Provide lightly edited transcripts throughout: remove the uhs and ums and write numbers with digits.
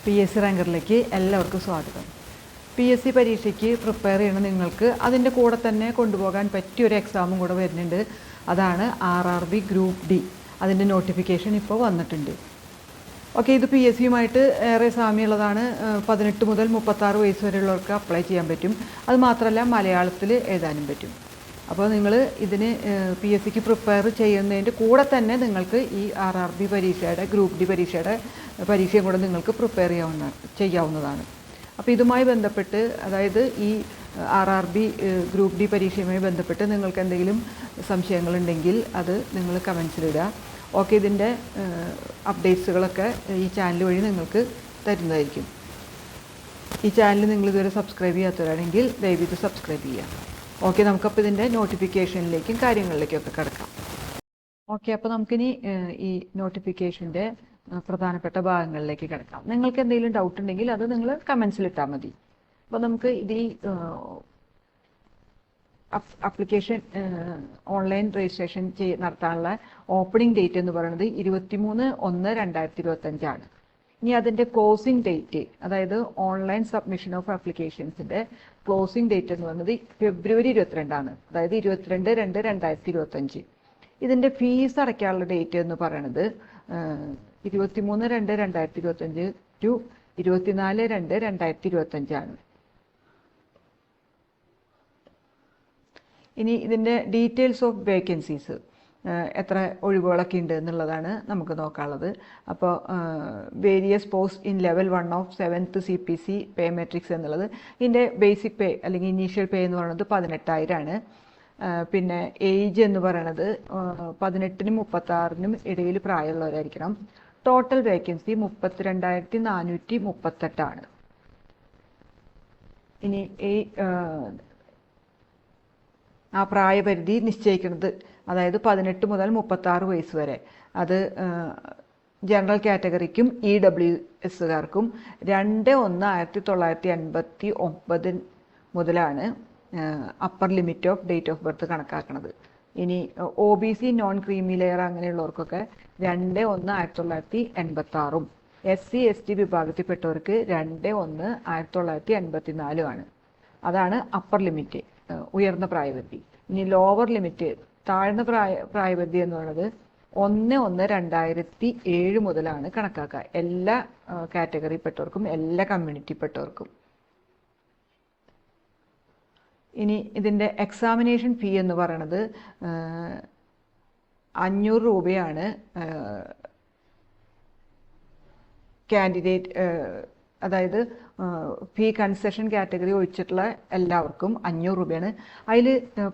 PSC റാങ്കറിലേക്ക് എല്ലാവർക്കും സ്വാഗതം. PSC പരീക്ഷയ്ക്ക് പ്രിപ്പയർ ചെയ്യണ നിങ്ങൾക്ക് അതിൻ്റെ കൂടെ തന്നെ കൊണ്ടുപോകാൻ പറ്റിയൊരു എക്സാമും കൂടെ വരുന്നുണ്ട്. അതാണ് RRB ഗ്രൂപ്പ് D. അതിൻ്റെ നോട്ടിഫിക്കേഷൻ ഇപ്പോൾ വന്നിട്ടുണ്ട്. ഓക്കെ, ഇത് PSCയുമായിട്ട് ഏറെ സാമ്യമുള്ളതാണ്. 18 മുതൽ 36 വയസ്സ് വരെയുള്ളവർക്ക് അപ്ലൈ ചെയ്യാൻ പറ്റും. അത് മാത്രമല്ല മലയാളത്തിൽ എഴുതാനും പറ്റും. അപ്പോൾ നിങ്ങൾ ഇതിന് PSCക്ക് പ്രിപ്പയർ ചെയ്യുന്നതിൻ്റെ കൂടെ തന്നെ നിങ്ങൾക്ക് ഈ RRB പരീക്ഷയുടെ ഗ്രൂപ്പ് D പരീക്ഷയുടെ പരീക്ഷയും കൂടെ നിങ്ങൾക്ക് പ്രിപ്പയർ ചെയ്യാവുന്നതാണ്. അപ്പോൾ ഇതുമായി ബന്ധപ്പെട്ട്, അതായത് ഈ RRB ഗ്രൂപ്പ് D പരീക്ഷയുമായി ബന്ധപ്പെട്ട് നിങ്ങൾക്ക് എന്തെങ്കിലും സംശയങ്ങളുണ്ടെങ്കിൽ അത് നിങ്ങൾ കമൻസിലിടുക. ഓക്കെ, ഇതിൻ്റെ അപ്ഡേറ്റ്സുകളൊക്കെ ഈ ചാനൽ വഴി നിങ്ങൾക്ക് തരുന്നതായിരിക്കും. ഈ ചാനൽ നിങ്ങൾ ഇതുവരെ സബ്സ്ക്രൈബ് ചെയ്യാത്തവരാണെങ്കിൽ ദയവിത് സബ്സ്ക്രൈബ് ചെയ്യുക. ഓക്കെ, നമുക്കപ്പോൾ ഇതിൻ്റെ നോട്ടിഫിക്കേഷനിലേക്കും കാര്യങ്ങളിലേക്കൊക്കെ കിടക്കാം. ഓക്കെ, അപ്പോൾ നമുക്കിനി ഈ നോട്ടിഫിക്കേഷൻ്റെ പ്രധാനപ്പെട്ട ഭാഗങ്ങളിലേക്ക് കിടക്കാം. നിങ്ങൾക്ക് എന്തെങ്കിലും ഡൗട്ട് ഉണ്ടെങ്കിൽ അത് നിങ്ങൾ കമൻസിലിട്ടാൽ മതി. അപ്പോൾ നമുക്ക് ഇത് ഈ അപ്ലിക്കേഷൻ ഓൺലൈൻ രജിസ്ട്രേഷൻ നടത്താനുള്ള ഓപ്പണിംഗ് ഡേറ്റ് എന്ന് പറയുന്നത് 23/1/2025 ഇനി അതിൻ്റെ ക്ലോസിംഗ് ഡേറ്റ്, അതായത് ഓൺലൈൻ സബ്മിഷൻ ഓഫ് ആപ്ലിക്കേഷൻസിൻ്റെ ക്ലോസിംഗ് ഡേറ്റ് എന്ന് പറയുന്നത് February 22, അതായത് 22/2/2025. ഇതിൻ്റെ ഫീസ് അടയ്ക്കാനുള്ള ഡേറ്റ് എന്ന് പറയുന്നത് 23/2/2025 ടു 24/2/2025. ഇനി ഇതിൻ്റെ ഡീറ്റെയിൽസ് ഓഫ് വേക്കൻസീസ്, എത്ര ഒഴിവുകളൊക്കെ ഉണ്ട് എന്നുള്ളതാണ് നമുക്ക് നോക്കാനുള്ളത്. അപ്പോൾ various post in level 1 of 7th CPC pay matrix എന്നുള്ളത്, ഇതിൻ്റെ ബേസിക് പേ അല്ലെങ്കിൽ ഇനീഷ്യൽ പേ എന്ന് പറയുന്നത് 18,000 ആണ്. പിന്നെ ഏജ് എന്ന് പറയുന്നത് 18-നും 36-നും ഇടയിൽ പ്രായമുള്ളവരായിരിക്കണം. ടോട്ടൽ വേക്കൻസി 32,438 ആണ്. ഇനി ആ പ്രായപരിധി നിശ്ചയിക്കുന്നത്, അതായത് 18 മുതൽ 36 വയസ്സ് വരെ, അത് ജനറൽ കാറ്റഗറിക്കും EWSകാർക്കും 2/1/1989 മുതലാണ് upper limit of date of birth കണക്കാക്കുന്നത്. ഇനി OBC നോൺ ക്രീമി ലെയർ അങ്ങനെയുള്ളവർക്കൊക്കെ 2/1/1986, SC ST വിഭാഗത്തിൽപ്പെട്ടവർക്ക് 2/1/1984 ആണ്. അതാണ് അപ്പർ ലിമിറ്റ്, ഉയർന്ന പ്രായപരിധി. ഇനി ലോവർ ലിമിറ്റ്, താഴ്ന്ന പ്രായപരിധി എന്ന് പറയുന്നത് 1/1/2007 മുതലാണ് കണക്കാക്കുക, എല്ലാ കാറ്റഗറിപ്പെട്ടവർക്കും എല്ലാ കമ്മ്യൂണിറ്റിപ്പെട്ടവർക്കും. ഇനി ഇതിൻ്റെ എക്സാമിനേഷൻ ഫീ എന്ന് പറയുന്നത് 500 രൂപയാണ്. കാൻഡിഡേറ്റ്, അതായത് ഫീ കൺസെഷൻ കാറ്റഗറി ഒഴിച്ചിട്ടുള്ള എല്ലാവർക്കും 500 രൂപയാണ്. അതിൽ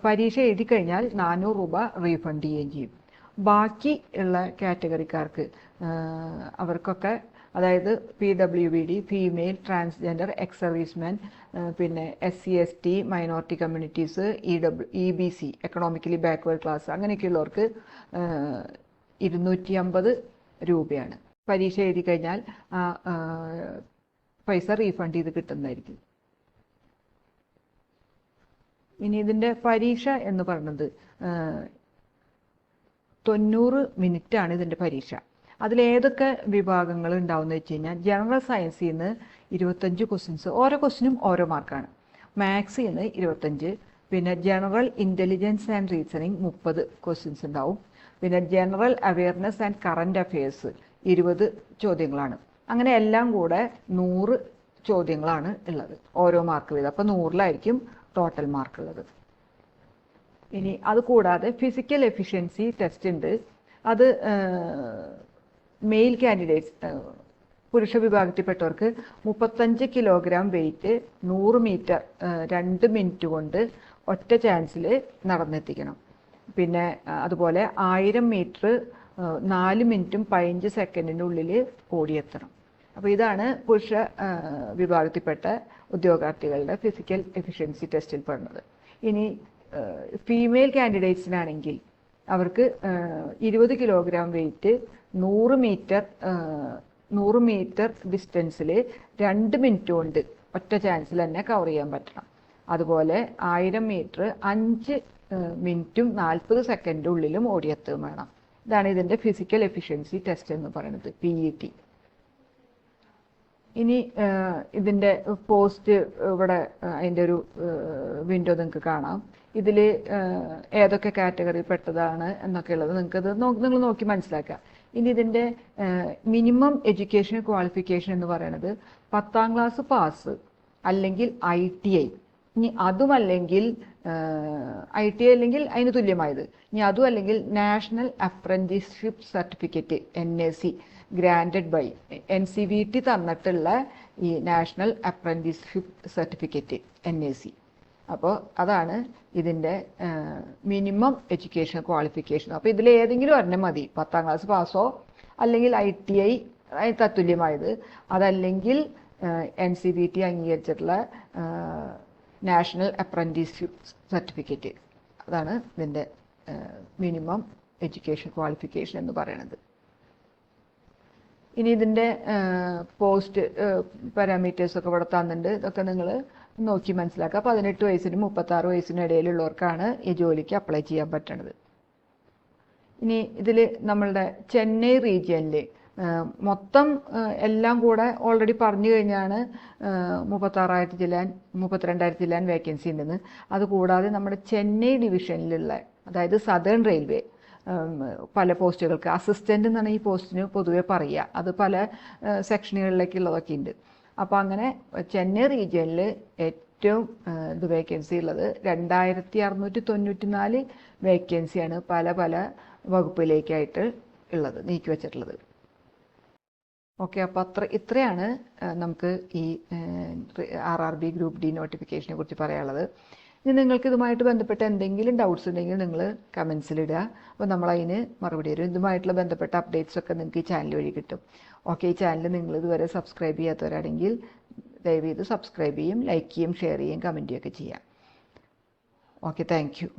പരീക്ഷ എഴുതി കഴിഞ്ഞാൽ 400 രൂപ റീഫണ്ട് ചെയ്യുകയും ചെയ്യും. ബാക്കി ഉള്ള കാറ്റഗറിക്കാർക്ക് അവർക്കൊക്കെ, അതായത് PWBD, female, transgender, ex serviceman, പിന്നെ SC ST, minority communities, EBC economically backward class അങ്ങനെയൊക്കെയുള്ളവർക്ക് 250 രൂപയാണ്. പരീക്ഷ എഴുതി കഴിഞ്ഞാൽ പൈസ റീഫണ്ട് ചെയ്ത് കിട്ടുന്നതായിരിക്കും. ഇനി ഇതിൻ്റെ പരീക്ഷ എന്ന് പറയുന്നത് 90 മിനിറ്റാണ് ഇതിൻ്റെ പരീക്ഷ. അതിലേതൊക്കെ വിഭാഗങ്ങൾ ഉണ്ടാവുമെന്ന് വെച്ച് കഴിഞ്ഞാൽ, ജനറൽ സയൻസിൽ നിന്ന് 25 ക്വസ്റ്റ്യൻസ്, ഓരോ ക്വസ്റ്റിനും ഓരോ മാർക്കാണ്. മാത്സിൽ നിന്ന് 25, പിന്നെ general intelligence and reasoning 30 questions ഉണ്ടാവും. പിന്നെ general awareness and current affairs 20 ചോദ്യങ്ങളാണ്. അങ്ങനെ എല്ലാം കൂടെ 100 ചോദ്യങ്ങളാണ് ഉള്ളത്, ഓരോ മാർക്ക് വീതം. അപ്പോൾ 100-ലായിരിക്കും ടോട്ടൽ മാർക്ക് ഉള്ളത്. ഇനി അത് കൂടാതെ ഫിസിക്കൽ എഫിഷ്യൻസി ടെസ്റ്റ് ഉണ്ട്. അത് മെയിൽ കാൻഡിഡേറ്റ്സ്, പുരുഷ വിഭാഗത്തിൽപ്പെട്ടവർക്ക് 35 കിലോഗ്രാം വെയിറ്റ് 100 മീറ്റർ 2 മിനിറ്റ് കൊണ്ട് ഒറ്റ ചാൻസിൽ നടന്നെത്തിക്കണം. പിന്നെ അതുപോലെ 1000 മീറ്റർ 4 മിനിറ്റും 15 സെക്കൻഡിൻ്റെ ഉള്ളിൽ ഓടിയെത്തണം. അപ്പോൾ ഇതാണ് പുരുഷ വിഭാഗത്തിൽപ്പെട്ട ഉദ്യോഗാർത്ഥികളുടെ ഫിസിക്കൽ എഫിഷ്യൻസി ടെസ്റ്റിൽ പെടുന്നത്. ഇനി ഫീമെയിൽ കാൻഡിഡേറ്റ്സിനാണെങ്കിൽ അവർക്ക് 20 കിലോഗ്രാം വെയിറ്റ് 100 മീറ്റർ ഡിസ്റ്റൻസിൽ 2 മിനിറ്റ് കൊണ്ട് ഒറ്റ ചാൻസിൽ തന്നെ കവർ ചെയ്യാൻ പറ്റണം. അതുപോലെ 1000 മീറ്റർ 5 മിനിറ്റും 40 സെക്കൻഡിൻ്റെ ഉള്ളിലും ഓടിയെത്തുകയും വേണം. ഇതാണ് ഇതിൻ്റെ ഫിസിക്കൽ എഫിഷ്യൻസി ടെസ്റ്റ് എന്ന് പറയുന്നത്, PET. ഇനി ഇതിൻ്റെ പോസ്റ്റ് ഇവിടെ അതിൻ്റെ ഒരു വിൻഡോ നിങ്ങൾക്ക് കാണാം. ഇതിൽ ഏതൊക്കെ കാറ്റഗറി പെട്ടതാണ് എന്നൊക്കെ ഉള്ളത് നിങ്ങൾക്കത് നിങ്ങൾ നോക്കി മനസ്സിലാക്കാം. ഇനി ഇതിൻ്റെ മിനിമം എഡ്യൂക്കേഷൻ ക്വാളിഫിക്കേഷൻ എന്ന് പറയുന്നത് 10ാം ക്ലാസ് പാസ് അല്ലെങ്കിൽ ITI. ഇനി അതുമല്ലെങ്കിൽ ITI അല്ലെങ്കിൽ അതിന് തുല്യമായത്. ഇനി അതും അല്ലെങ്കിൽ national apprenticeship certificate NAC granted by NCVT തന്നിട്ടുള്ള ഈ നാഷണൽ അപ്രന്റീസ്ഷിപ്പ് സർട്ടിഫിക്കറ്റ് NAC. അപ്പോൾ അതാണ് ഇതിൻ്റെ മിനിമം എഡ്യൂക്കേഷൻ ക്വാളിഫിക്കേഷൻ. അപ്പോൾ ഇതിൽ ഏതെങ്കിലും ഒരെണ്ണം മതി. 10ാം ക്ലാസ് പാസ്സോ അല്ലെങ്കിൽ ITI തത്തുല്യമായത്, അതല്ലെങ്കിൽ NCVT അംഗീകരിച്ചിട്ടുള്ള നാഷണൽ അപ്രന്റീസ്ഷിപ്പ് സർട്ടിഫിക്കറ്റ്. അതാണ് ഇതിൻ്റെ മിനിമം എഡ്യൂക്കേഷൻ ക്വാളിഫിക്കേഷൻ എന്ന് പറയുന്നത്. ഇനി ഇതിൻ്റെ പോസ്റ്റ് പാരാമീറ്റേഴ്സൊക്കെ ഇവിടെ തന്നിട്ടുണ്ട്. ഇതൊക്കെ നിങ്ങൾ നോക്കി മനസ്സിലാക്കുക. 18 വയസ്സിനും 36 വയസ്സിനും ഇടയിലുള്ളവർക്കാണ് ഈ ജോലിക്ക് അപ്ലൈ ചെയ്യാൻ പറ്റുന്നത്. ഇനി ഇതിൽ നമ്മളുടെ ചെന്നൈ റീജിയനിൽ മൊത്തം എല്ലാം കൂടെ ഓൾറെഡി പറഞ്ഞു കഴിഞ്ഞാണ് 32,000 ചില്ലാൻ വേക്കൻസി ഉണ്ടെന്ന്. അതുകൂടാതെ നമ്മുടെ ചെന്നൈ ഡിവിഷനിലുള്ള, അതായത് സദേൺ റെയിൽവേ പല പോസ്റ്റുകൾക്ക് അസിസ്റ്റൻ്റ് എന്നാണ് ഈ പോസ്റ്റിന് പൊതുവെ പറയുക. അത് പല സെക്ഷനുകളിലേക്കുള്ളതൊക്കെ ഉണ്ട്. അപ്പോൾ അങ്ങനെ ചെന്നൈ റീജിയനിൽ ഏറ്റവും വേക്കൻസി ഉള്ളത് 2694 വേക്കൻസിയാണ് പല പല വകുപ്പിലേക്കായിട്ട് ഉള്ളത്, നീക്കി വച്ചിട്ടുള്ളത്. ഓക്കെ, അപ്പോൾ ഇത്രയാണ് നമുക്ക് ഈ RRB ഗ്രൂപ്പ് D നോട്ടിഫിക്കേഷനെ കുറിച്ച് പറയാനുള്ളത്. ഇനി നിങ്ങൾക്ക് ഇതുമായിട്ട് ബന്ധപ്പെട്ട എന്തെങ്കിലും ഡൗട്ട്സ് ഉണ്ടെങ്കിൽ നിങ്ങൾ കമൻസിലിടുക. അപ്പോൾ നമ്മളതിന് മറുപടി തരും. ഇതുമായിട്ടുള്ള ബന്ധപ്പെട്ട അപ്ഡേറ്റ്സൊക്കെ നിങ്ങൾക്ക് ഈ ചാനൽ വഴി കിട്ടും. ഓക്കെ, ഈ ചാനൽ നിങ്ങൾ ഇതുവരെ സബ്സ്ക്രൈബ് ചെയ്യാത്തവരാണെങ്കിൽ ദയവ് ചെയ്ത് സബ്സ്ക്രൈബ് ചെയ്യും, ലൈക്ക് ചെയ്യും, ഷെയർ ചെയ്യും, കമൻറ്റ് ചെയ്യുകയൊക്കെ ചെയ്യാം. Okay, thank you.